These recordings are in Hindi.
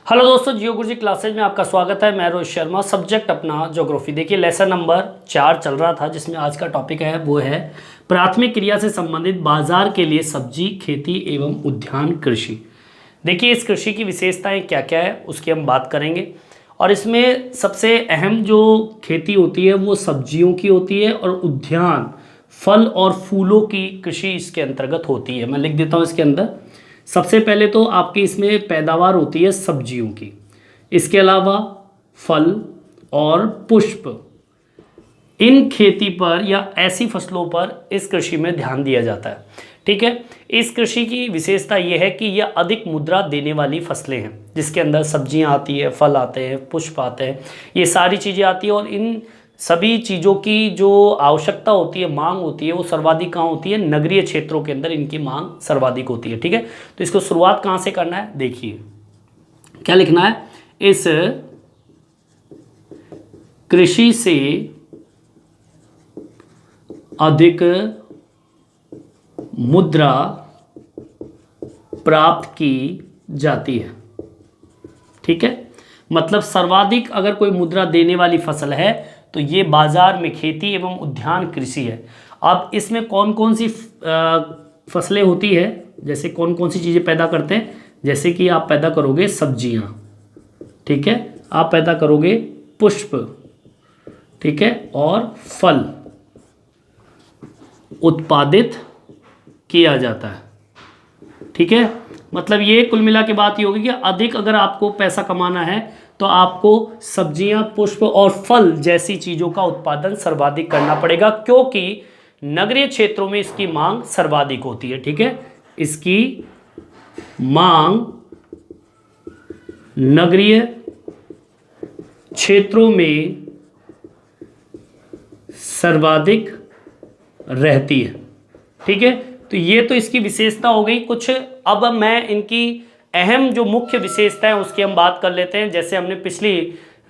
हेलो दोस्तों, जियो गुरुजी क्लासेज में आपका स्वागत है। मैं रोहित शर्मा। सब्जेक्ट अपना ज्योग्राफी। देखिए लेसन नंबर 4 चल रहा था, जिसमें आज का टॉपिक है वो है प्राथमिक क्रिया से संबंधित बाजार के लिए सब्जी खेती एवं उद्यान कृषि। देखिए इस कृषि की विशेषताएं क्या क्या है उसकी हम बात करेंगे। और इसमें सबसे अहम जो खेती होती है वो सब्जियों की होती है और उद्यान फल और फूलों की कृषि इसके अंतर्गत होती है। मैं लिख देता हूँ इसके अंदर। सबसे पहले तो आपकी इसमें पैदावार होती है सब्जियों की, इसके अलावा फल और पुष्प, इन खेती पर या ऐसी फसलों पर इस कृषि में ध्यान दिया जाता है। ठीक है, इस कृषि की विशेषता यह है कि यह अधिक मुद्रा देने वाली फसलें हैं, जिसके अंदर सब्जियां आती है, फल आते हैं, पुष्प आते हैं, ये सारी चीज़ें आती हैं। और इन सभी चीज़ों की जो आवश्यकता होती है, मांग होती है, वो सर्वाधिक कहाँ होती है? नगरीय क्षेत्रों के अंदर इनकी मांग सर्वाधिक होती है। ठीक है, तो इसको शुरुआत कहाँ से करना है? देखिए क्या लिखना है। इस कृषि से अधिक मुद्रा प्राप्त की जाती है। ठीक है, मतलब सर्वाधिक अगर कोई मुद्रा देने वाली फसल है तो ये बाजार में खेती एवं उद्यान कृषि है। अब इसमें कौन कौन सी फसलें होती है, जैसे कौन कौन सी चीज़ें पैदा करते हैं, जैसे कि आप पैदा करोगे सब्जियां, ठीक है, आप पैदा करोगे पुष्प, ठीक है, और फल उत्पादित किया जाता है। ठीक है, मतलब ये कुल मिला के बात ये होगी कि अधिक अगर आपको पैसा कमाना है तो आपको सब्जियां, पुष्प और फल जैसी चीज़ों का उत्पादन सर्वाधिक करना पड़ेगा, क्योंकि नगरीय क्षेत्रों में इसकी मांग सर्वाधिक होती है। ठीक है, इसकी मांग नगरीय क्षेत्रों में सर्वाधिक रहती है। ठीक है, तो ये तो इसकी विशेषता हो गई कुछ। अब मैं इनकी अहम जो मुख्य विशेषता है उसकी हम बात कर लेते हैं। जैसे हमने पिछली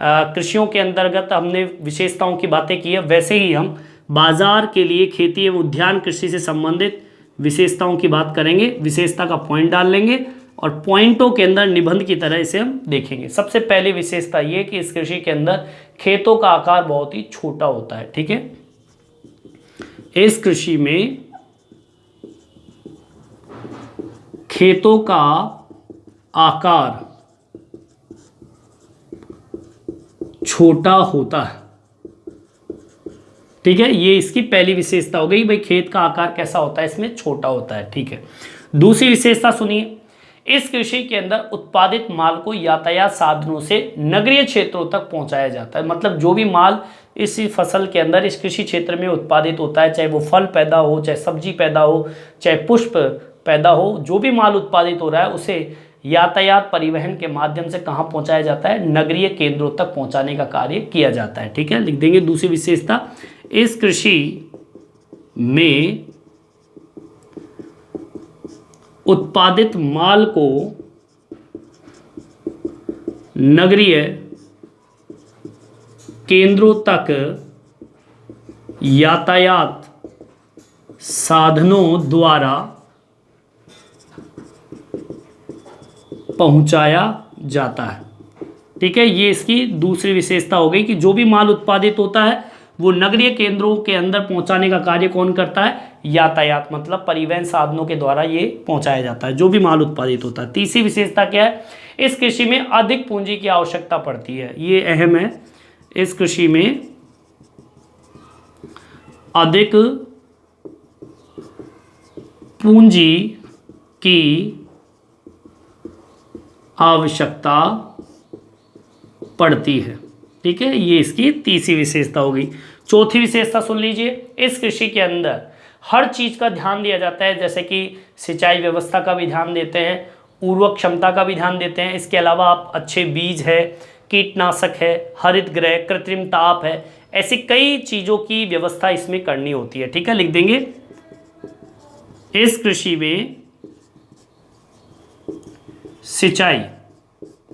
कृषियों के अंतर्गत हमने विशेषताओं की बातें की है, वैसे ही हम बाजार के लिए खेती एवं उद्यान कृषि से संबंधित विशेषताओं की बात करेंगे। विशेषता का पॉइंट डाल लेंगे और पॉइंटों के अंदर निबंध की तरह इसे हम देखेंगे। सबसे पहली विशेषता ये कि इस कृषि के अंदर खेतों का आकार बहुत ही छोटा होता है। ठीक है, इस कृषि में खेतों का आकार छोटा होता है। ठीक है, ये इसकी पहली विशेषता हो गई, भाई खेत का आकार कैसा होता है, इसमें छोटा होता है। ठीक है, दूसरी विशेषता सुनिए। इस कृषि के अंदर उत्पादित माल को यातायात साधनों से नगरीय क्षेत्रों तक पहुंचाया जाता है। मतलब जो भी माल इस फसल के अंदर इस कृषि क्षेत्र में उत्पादित होता है, चाहे वो फल पैदा हो, चाहे सब्जी पैदा हो, चाहे पुष्प पैदा हो, जो भी माल उत्पादित हो रहा है उसे यातायात परिवहन के माध्यम से कहाँ पहुंचाया जाता है? नगरीय केंद्रों तक पहुंचाने का कार्य किया जाता है। ठीक है, लिख देंगे दूसरी विशेषता। इस कृषि में उत्पादित माल को नगरीय केंद्रों तक यातायात साधनों द्वारा पहुंचाया जाता है। ठीक है, ये इसकी दूसरी विशेषता हो गई कि जो भी माल उत्पादित होता है वो नगरीय केंद्रों के अंदर पहुंचाने का कार्य कौन करता है? यातायात, मतलब परिवहन साधनों के द्वारा ये पहुंचाया जाता है, जो भी माल उत्पादित होता है। तीसरी विशेषता क्या है? इस कृषि में अधिक पूंजी की आवश्यकता पड़ती है। ये अहम है, इस कृषि में अधिक पूंजी की आवश्यकता पड़ती है। ठीक है, ये इसकी तीसरी विशेषता हो गई। चौथी विशेषता सुन लीजिए। इस कृषि के अंदर हर चीज़ का ध्यान दिया जाता है, जैसे कि सिंचाई व्यवस्था का भी ध्यान देते हैं, उर्वरक क्षमता का भी ध्यान देते हैं। इसके अलावा आप अच्छे बीज है, कीटनाशक है, हरित गृह, कृत्रिम ताप है, ऐसी कई चीज़ों की व्यवस्था इसमें करनी होती है। ठीक है, लिख देंगे इस कृषि में सिंचाई।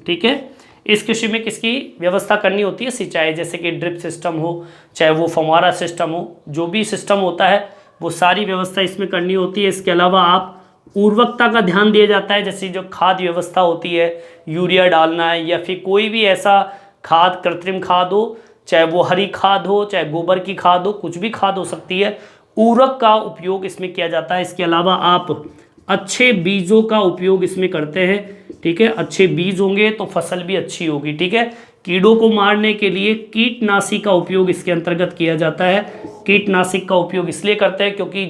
ठीक है, इस कृषि में किसकी व्यवस्था करनी होती है? सिंचाई, जैसे कि ड्रिप सिस्टम हो, चाहे वो फव्वारा सिस्टम हो, जो भी सिस्टम होता है वो सारी व्यवस्था इसमें करनी होती है। इसके अलावा आप उर्वरकता का ध्यान दिया जाता है, जैसे जो खाद व्यवस्था होती है, यूरिया डालना है या फिर कोई भी ऐसा खाद, कृत्रिम खाद हो, चाहे वो हरी खाद हो, चाहे गोबर की खाद हो, कुछ भी खाद हो सकती है, उर्वरक का उपयोग इसमें किया जाता है। इसके अलावा आप अच्छे बीजों का उपयोग इसमें करते हैं, ठीक है। अच्छे बीज होंगे तो फसल भी अच्छी होगी, ठीक है। कीड़ों को मारने के लिए कीटनाशी का उपयोग इसके अंतर्गत किया जाता है। कीटनाशक का उपयोग इसलिए करते हैं क्योंकि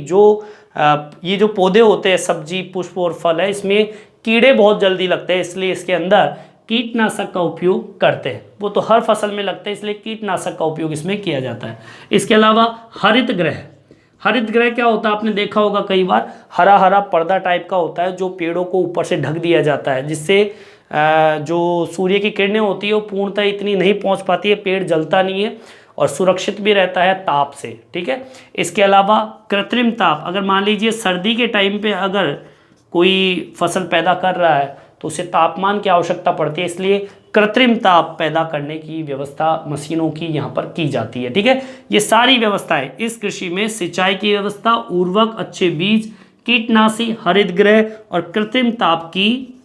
ये जो पौधे होते हैं, सब्जी, पुष्प और फल है, इसमें कीड़े बहुत जल्दी लगते हैं, इसलिए इसके अंदर कीटनाशक का उपयोग करते हैं। वो तो हर फसल में लगते हैं, इसलिए कीटनाशक का उपयोग इसमें किया जाता है। इसके अलावा हरित गृह, हरित गृह क्या होता है, आपने देखा होगा कई बार, हरा हरा पर्दा टाइप का होता है जो पेड़ों को ऊपर से ढक दिया जाता है, जिससे जो सूर्य की किरणें होती है वो पूर्णतः इतनी नहीं पहुंच पाती है, पेड़ जलता नहीं है और सुरक्षित भी रहता है ताप से, ठीक है। इसके अलावा कृत्रिम ताप, अगर मान लीजिए सर्दी के टाइम पे अगर कोई फसल पैदा कर रहा है तो उसे तापमान की आवश्यकता पड़ती है, इसलिए कृत्रिम ताप पैदा करने की व्यवस्था मशीनों की यहाँ पर की जाती है, ठीक है। ये सारी व्यवस्थाएं इस कृषि में सिंचाई की व्यवस्था, उर्वरक, अच्छे बीज, कीटनाशी, हरित गृह और कृत्रिम ताप की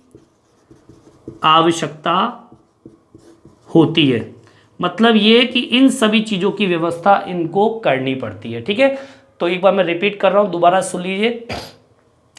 आवश्यकता होती है। मतलब ये कि इन सभी चीज़ों की व्यवस्था इनको करनी पड़ती है, ठीक है। तो एक बार मैं रिपीट कर रहा हूँ, दोबारा सुन लीजिए।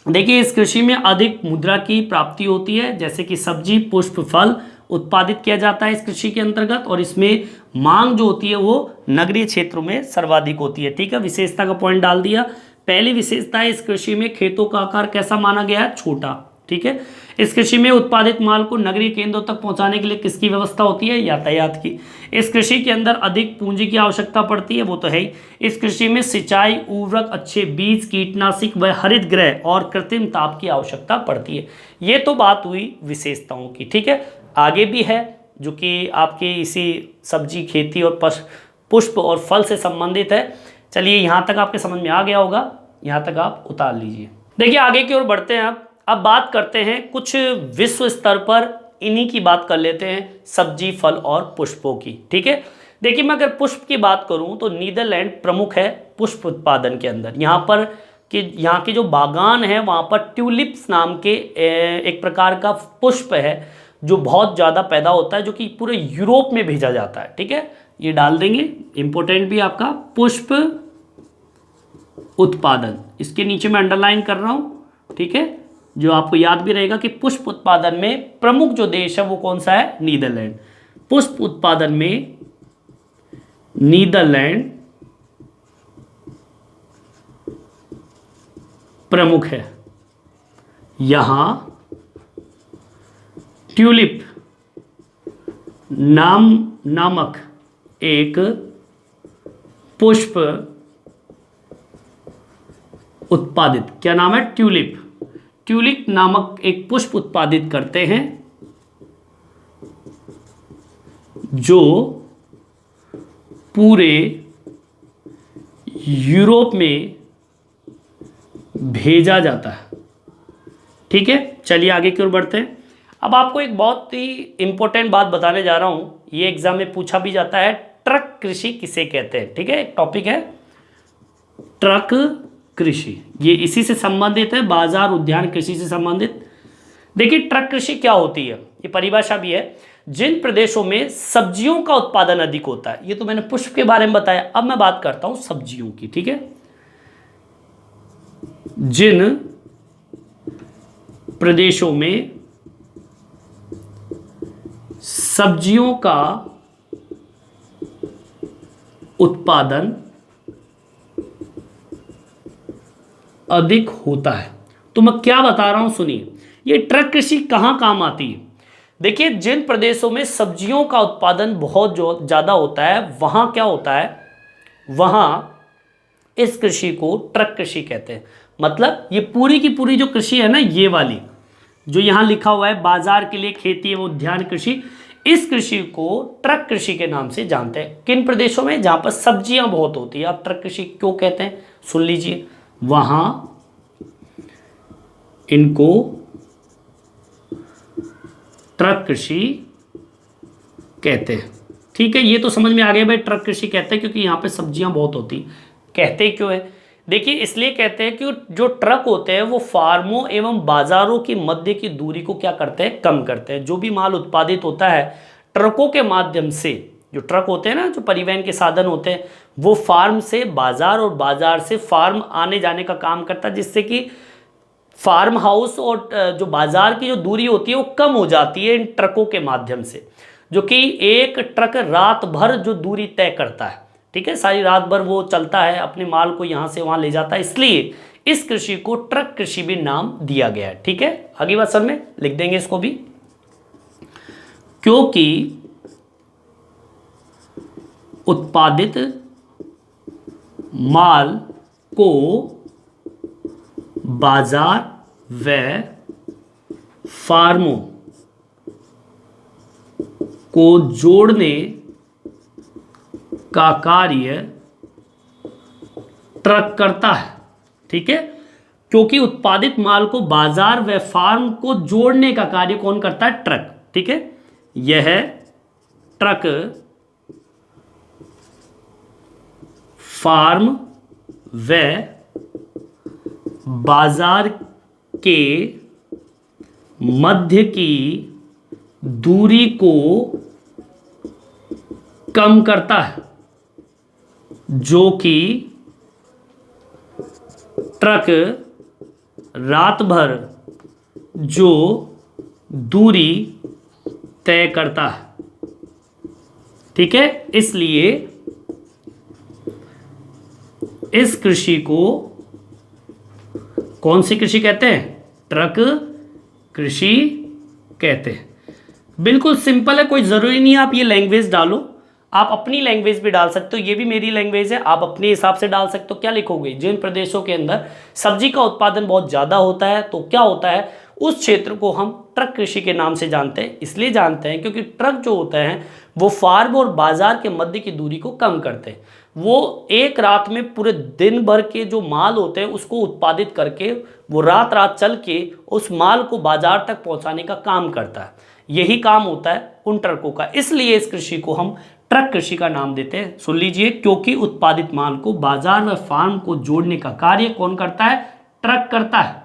देखिए, इस कृषि में अधिक मुद्रा की प्राप्ति होती है, जैसे कि सब्जी, पुष्प, फल उत्पादित किया जाता है इस कृषि के अंतर्गत, और इसमें मांग जो होती है वो नगरीय क्षेत्रों में सर्वाधिक होती है, ठीक है। विशेषता का पॉइंट डाल दिया। पहली विशेषता है, इस कृषि में खेतों का आकार कैसा माना गया है, छोटा, ठीक है। इस कृषि में उत्पादित माल को नगरीय केंद्रों तक पहुंचाने के लिए किसकी व्यवस्था होती है, यातायात की। इस कृषि के अंदर अधिक पूंजी की आवश्यकता पड़ती है, वो तो है ही। इस कृषि में सिंचाई, उर्वरक, अच्छे बीज, कीटनाशक व हरित गृह और कृत्रिम ताप की आवश्यकता पड़ती है। ये तो बात हुई विशेषताओं की, ठीक है। आगे भी है जो कि आपके इसी सब्जी, खेती और पुष्प और फल से संबंधित है। चलिए, यहाँ तक आपके समझ में आ गया होगा, यहाँ तक आप उतार लीजिए। देखिए, आगे की ओर बढ़ते हैं। अब बात करते हैं कुछ विश्व स्तर पर, इन्हीं की बात कर लेते हैं, सब्जी, फल और पुष्पों की, ठीक है। देखिए, मैं अगर पुष्प की बात करूं तो नीदरलैंड प्रमुख है पुष्प उत्पादन के अंदर। यहाँ के जो बागान है वहाँ पर ट्यूलिप्स नाम के एक प्रकार का पुष्प है जो बहुत ज़्यादा पैदा होता है, जो कि पूरे यूरोप में भेजा जाता है, ठीक है। ये डाल देंगे, इंपॉर्टेंट भी आपका पुष्प उत्पादन, इसके नीचे मैं अंडरलाइन कर रहा हूँ, ठीक है, जो आपको याद भी रहेगा कि पुष्प उत्पादन में प्रमुख जो देश है वो कौन सा है, नीदरलैंड। पुष्प उत्पादन में नीदरलैंड प्रमुख है। यहां ट्यूलिप नामक एक पुष्प उत्पादित, क्या नाम है, ट्यूलिप नामक एक पुष्प उत्पादित करते हैं जो पूरे यूरोप में भेजा जाता है, ठीक है। चलिए आगे की ओर बढ़ते हैं। अब आपको एक बहुत ही इंपॉर्टेंट बात बताने जा रहा हूं, ये एग्जाम में पूछा भी जाता है, ट्रक कृषि किसे कहते हैं, ठीक है। एक टॉपिक है ट्रक कृषि, ये इसी से संबंधित है, बाजार उद्यान कृषि से संबंधित। देखिए, ट्रक कृषि क्या होती है, ये परिभाषा भी है, जिन प्रदेशों में सब्जियों का उत्पादन अधिक होता है। ये तो मैंने पुष्प के बारे में बताया, अब मैं बात करता हूं सब्जियों की, ठीक है। जिन प्रदेशों में सब्जियों का उत्पादन अधिक होता है, तो मैं क्या बता रहा हूं सुनिए। ये ट्रक कृषि कहां काम आती है। देखिए, जिन प्रदेशों में सब्जियों का उत्पादन बहुत ज़्यादा होता है वहां क्या होता है, वहां इस कृषि को ट्रक कृषि कहते हैं। मतलब ये पूरी की पूरी जो कृषि है ना, ये वाली जो यहां लिखा हुआ है, बाजार के लिए खेती एवं उद्यान कृषि, इस कृषि को ट्रक कृषि के नाम से जानते हैं। किन प्रदेशों में, जहां पर सब्जियां बहुत होती है। आप ट्रक कृषि क्यों कहते हैं, सुन लीजिए, वहां इनको ट्रक कृषि कहते हैं, ठीक है। ये तो समझ में आ गया भाई, ट्रक कृषि कहते हैं क्योंकि यहां पे सब्जियां बहुत होती। कहते क्यों है, देखिए इसलिए कहते हैं कि जो ट्रक होते हैं वो फार्मों एवं बाजारों की मध्य की दूरी को क्या करते हैं, कम करते हैं। जो भी माल उत्पादित होता है ट्रकों के माध्यम से, जो ट्रक होते हैं ना, जो परिवहन के साधन होते हैं, वो फार्म से बाजार और बाजार से फार्म आने जाने का काम करता है, जिससे कि फार्म हाउस और जो बाजार की जो दूरी होती है वो कम हो जाती है इन ट्रकों के माध्यम से। जो कि एक ट्रक रात भर जो दूरी तय करता है, ठीक है, सारी रात भर वो चलता है, अपने माल को यहाँ से वहाँ ले जाता है, इसलिए इस कृषि को ट्रक कृषि भी नाम दिया गया है। ठीक है, आगे बात समझ में, लिख देंगे इसको भी। क्योंकि उत्पादित माल को बाजार व फार्मों को जोड़ने का कार्य ट्रक करता है। ठीक है, क्योंकि उत्पादित माल को बाजार व फार्म को जोड़ने का कार्य कौन करता है, ट्रक। ठीक है, यह ट्रक फार्म व बाजार के मध्य की दूरी को कम करता है, जो कि ट्रक रात भर जो दूरी तय करता है। ठीक है, इसलिए इस कृषि को कौन सी कृषि कहते हैं, ट्रक कृषि कहते हैं। बिल्कुल सिंपल है, कोई ज़रूरी नहीं है आप ये लैंग्वेज डालो, आप अपनी लैंग्वेज भी डाल सकते हो, ये भी मेरी लैंग्वेज है, आप अपने हिसाब से डाल सकते हो। क्या लिखोगे, जिन प्रदेशों के अंदर सब्जी का उत्पादन बहुत ज़्यादा होता है तो क्या होता है, उस क्षेत्र को हम ट्रक कृषि के नाम से जानते हैं। इसलिए जानते हैं क्योंकि ट्रक जो होते हैं वो फार्म और बाजार के मध्य की दूरी को कम करते हैं। वो एक रात में पूरे दिन भर के जो माल होते हैं उसको उत्पादित करके वो रात रात चल के उस माल को बाजार तक पहुंचाने का काम करता है। यही काम होता है उन ट्रकों का, इसलिए इस कृषि को हम ट्रक कृषि का नाम देते हैं। सुन लीजिए, क्योंकि उत्पादित माल को बाजार व फार्म को जोड़ने का कार्य कौन करता है, ट्रक करता है।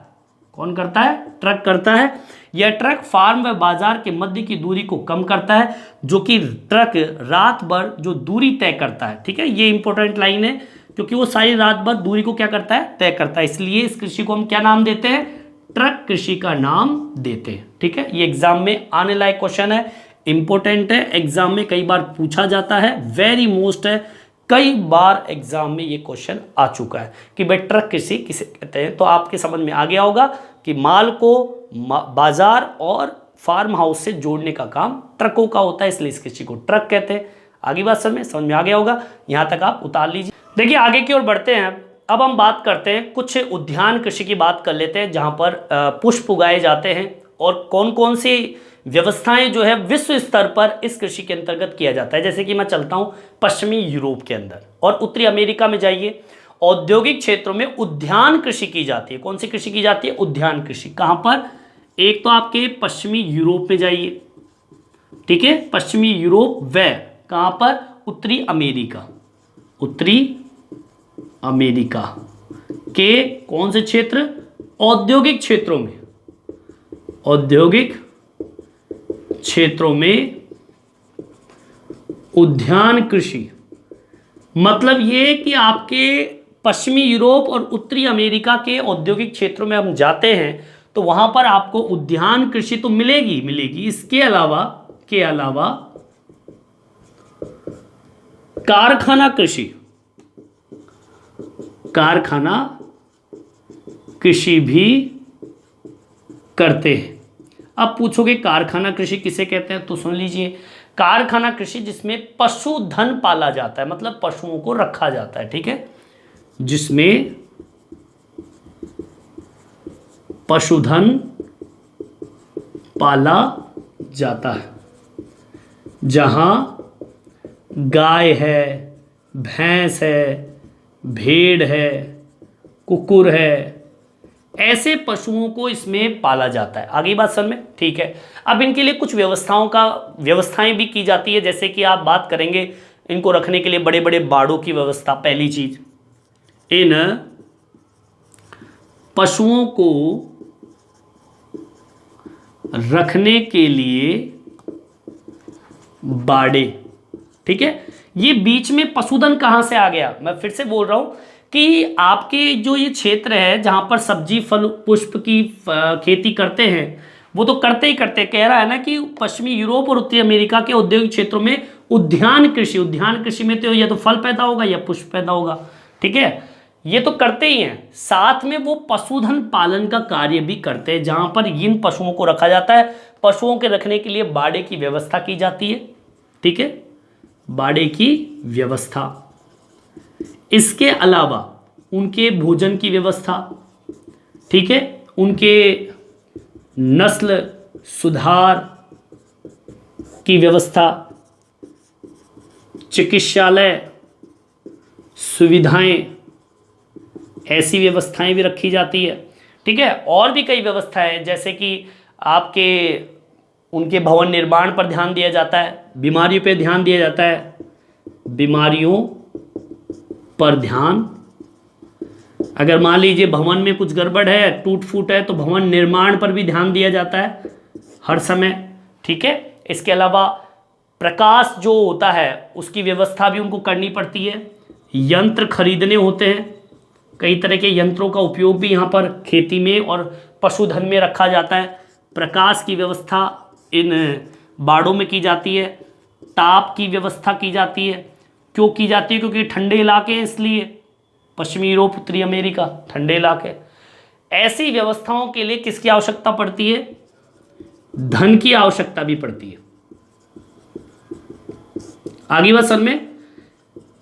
कौन करता है, ट्रक करता है। यह ट्रक फार्म व बाजार के मध्य की दूरी को कम करता है, जो कि ट्रक रात भर जो दूरी तय करता है। ठीक है, ये इंपॉर्टेंट लाइन है, क्योंकि वो सारी रात भर दूरी को क्या करता है, तय करता है। इसलिए इस कृषि को हम क्या नाम देते हैं, ट्रक कृषि का नाम देते हैं। ठीक है, ये एग्जाम में आने लायक क्वेश्चन है, इंपॉर्टेंट है, एग्जाम में कई बार पूछा जाता है, वेरी मोस्ट है, कई बार एग्जाम में ये क्वेश्चन आ चुका है कि भाई ट्रक कृषि किसे कहते हैं। तो आपके समझ में आ गया होगा कि माल को बाजार और फार्म हाउस से जोड़ने का काम ट्रकों का होता है, इसलिए इस कृषि को ट्रक कहते हैं। आगे बात समझ में आ गया होगा, यहाँ तक आप उतार लीजिए। देखिए आगे की ओर बढ़ते हैं। अब हम बात करते हैं, कुछ उद्यान कृषि की बात कर लेते हैं, जहाँ पर पुष्प उगाए जाते हैं और कौन कौन सी व्यवस्थाएं जो है विश्व स्तर पर इस कृषि के अंतर्गत किया जाता है। जैसे कि मैं चलता हूं पश्चिमी यूरोप के अंदर और उत्तरी अमेरिका में जाइए, औद्योगिक क्षेत्रों में उद्यान कृषि की जाती है। कौन सी कृषि की जाती है, उद्यान कृषि। कहां पर, एक तो आपके पश्चिमी यूरोप में जाइए, ठीक है, पश्चिमी यूरोप, व कहां पर, उत्तरी अमेरिका। उत्तरी अमेरिका के कौन से क्षेत्र, औद्योगिक क्षेत्रों में। औद्योगिक क्षेत्रों में उद्यान कृषि, मतलब ये कि आपके पश्चिमी यूरोप और उत्तरी अमेरिका के औद्योगिक क्षेत्रों में हम जाते हैं तो वहां पर आपको उद्यान कृषि तो मिलेगी। इसके अलावा कारखाना कृषि भी करते हैं। अब पूछोगे कारखाना कृषि किसे कहते हैं, तो सुन लीजिए, कारखाना कृषि जिसमें पशुधन पाला जाता है, मतलब पशुओं को रखा जाता है। ठीक है, जिसमें पशुधन पाला जाता है, जहां गाय है, भैंस है, भेड़ है, कुकुर है, ऐसे पशुओं को इसमें पाला जाता है। आगे बात समझ में, ठीक है। अब इनके लिए कुछ व्यवस्थाएं भी की जाती है। जैसे कि आप बात करेंगे इनको रखने के लिए बड़े बड़े बाड़ों की व्यवस्था। पहली चीज, इन पशुओं को रखने के लिए बाड़े। ठीक है, ये बीच में पशुधन कहां से आ गया, मैं फिर से बोल रहा हूं कि आपके जो ये क्षेत्र है जहां पर सब्जी फल पुष्प की खेती करते हैं, वो तो करते ही करते, कह रहा है ना कि पश्चिमी यूरोप और उत्तरी अमेरिका के औद्योगिक क्षेत्रों में उद्यान कृषि में तो या तो फल पैदा होगा या पुष्प पैदा होगा। ठीक है, ये तो करते ही हैं, साथ में वो पशुधन पालन का कार्य भी करते हैं, जहां पर इन पशुओं को रखा जाता है। पशुओं के रखने के लिए बाड़े की व्यवस्था की जाती है। ठीक है, बाड़े की व्यवस्था। इसके अलावा उनके भोजन की व्यवस्था, ठीक है, उनके नस्ल सुधार की व्यवस्था, चिकित्सालय सुविधाएं, ऐसी व्यवस्थाएं भी रखी जाती है। ठीक है, और भी कई व्यवस्थाएं, जैसे कि आपके उनके भवन निर्माण पर ध्यान दिया जाता है, बीमारियों पर ध्यान दिया जाता है, बीमारियों पर ध्यान। अगर मान लीजिए भवन में कुछ गड़बड़ है, टूट फूट है, तो भवन निर्माण पर भी ध्यान दिया जाता है हर समय। ठीक है, इसके अलावा प्रकाश जो होता है उसकी व्यवस्था भी उनको करनी पड़ती है। यंत्र खरीदने होते हैं, कई तरह के यंत्रों का उपयोग भी यहाँ पर खेती में और पशुधन में रखा जाता है। प्रकाश की व्यवस्था इन बाड़ों में की जाती है। ताप की व्यवस्था की जाती है। क्यों की जाती है? क्योंकि ठंडे इलाके हैं, इसलिए पश्चिमी यूरोप उत्तरी अमेरिका ठंडे इलाके। ऐसी व्यवस्थाओं के लिए किसकी आवश्यकता पड़ती है? धन की आवश्यकता भी पड़ती है। आगे बात समझ में,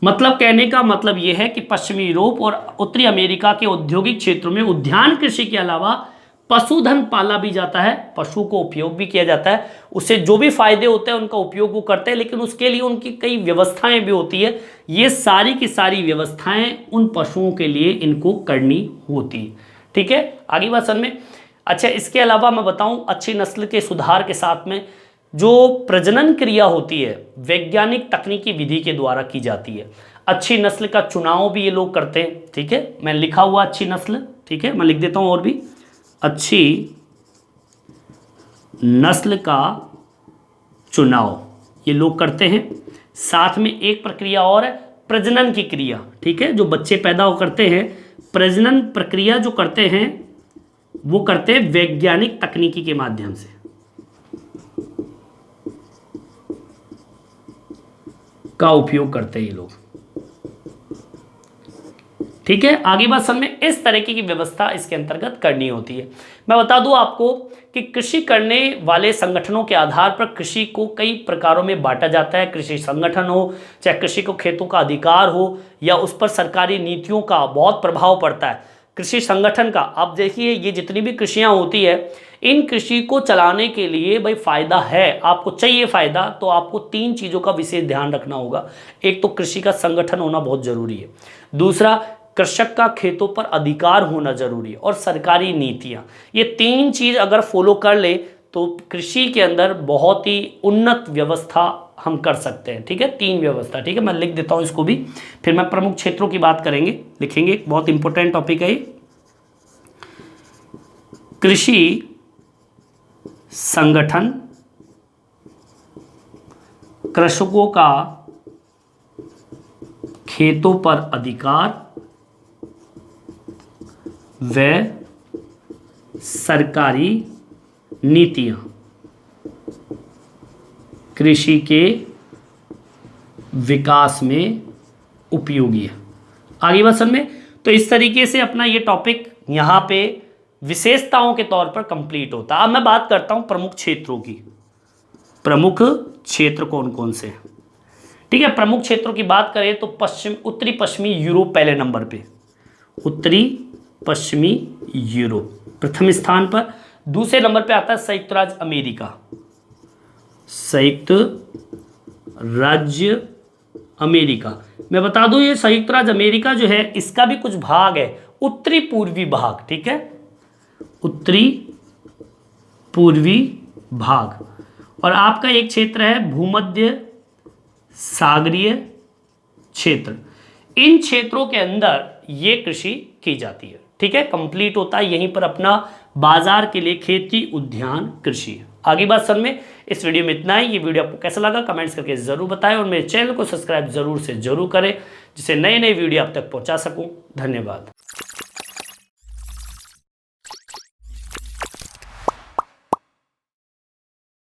मतलब कहने का मतलब यह है कि पश्चिमी यूरोप और उत्तरी अमेरिका के औद्योगिक क्षेत्रों में उद्यान कृषि के अलावा पशुधन पाला भी जाता है, पशु को उपयोग भी किया जाता है। उससे जो भी फायदे होते हैं उनका उपयोग वो करते हैं, लेकिन उसके लिए उनकी कई व्यवस्थाएं भी होती है। ये सारी की सारी व्यवस्थाएं उन पशुओं के लिए इनको करनी होती है। ठीक है, आगे बात समझ में। अच्छा, इसके अलावा मैं बताऊं, अच्छी नस्ल के सुधार के साथ में जो प्रजनन क्रिया होती है वैज्ञानिक तकनीकी विधि के द्वारा की जाती है। अच्छी नस्ल का चुनाव भी ये लोग करते हैं। ठीक है, मैं लिखा हुआ अच्छी नस्ल, ठीक है, मैं लिख देता हूं और भी, अच्छी नस्ल का चुनाव ये लोग करते हैं। साथ में एक प्रक्रिया और है, प्रजनन की क्रिया। ठीक है, जो बच्चे पैदा करते हैं, प्रजनन प्रक्रिया जो करते हैं वो करते हैं वैज्ञानिक तकनीकी के माध्यम से। का उपयोग करते हैं ये लोग। ठीक है, आगे बात समझ में, इस तरीके की व्यवस्था इसके अंतर्गत करनी होती है। मैं बता दूं आपको कि कृषि करने वाले संगठनों के आधार पर कृषि को कई प्रकारों में बांटा जाता है। कृषि संगठन हो, चाहे कृषि को खेतों का अधिकार हो, या उस पर सरकारी नीतियों का बहुत प्रभाव पड़ता है। कृषि संगठन का आप देखिए, ये जितनी भी कृषियाँ होती है, इन कृषि को चलाने के लिए भाई फायदा है, आपको चाहिए फायदा, तो आपको 3 चीज़ों का विशेष ध्यान रखना होगा। एक तो कृषि का संगठन होना बहुत जरूरी है, दूसरा कृषक का खेतों पर अधिकार होना जरूरी है, और सरकारी नीतियां। ये 3 चीज अगर फॉलो कर ले तो कृषि के अंदर बहुत ही उन्नत व्यवस्था हम कर सकते हैं। ठीक है, 3 व्यवस्था। ठीक है, मैं लिख देता हूं इसको भी, फिर मैं प्रमुख क्षेत्रों की बात करेंगे, लिखेंगे, बहुत इंपॉर्टेंट टॉपिक है। कृषि संगठन कृषकों का खेतों पर अधिकार व सरकारी नीतियां कृषि के विकास में उपयोगी है। आगे बात समझ में, तो इस तरीके से अपना ये टॉपिक यहाँ पे विशेषताओं के तौर पर कंप्लीट होता है। अब मैं बात करता हूँ प्रमुख क्षेत्रों की। प्रमुख क्षेत्र कौन कौन से हैं? ठीक है, प्रमुख क्षेत्रों की बात करें तो उत्तरी पश्चिमी यूरोप पहले नंबर पे, उत्तरी पश्चिमी यूरोप प्रथम स्थान पर। दूसरे नंबर पे आता है संयुक्त राज्य अमेरिका। संयुक्त राज्य अमेरिका, मैं बता दूं ये संयुक्त राज्य अमेरिका जो है, इसका भी कुछ भाग है उत्तरी पूर्वी भाग। ठीक है, उत्तरी पूर्वी भाग। और आपका एक क्षेत्र है भूमध्य सागरीय क्षेत्र। इन क्षेत्रों के अंदर ये कृषि की जाती है। ठीक है, कंप्लीट होता है यहीं पर अपना बाजार के लिए खेती, उद्यान, कृषि। आगे बात सर में इस वीडियो में इतना ही। ये वीडियो आपको कैसा लगा कमेंट्स करके जरूर बताएं और मेरे चैनल को सब्सक्राइब जरूर से जरूर करें, जिससे नए नए वीडियो आप तक पहुंचा सकूं। धन्यवाद।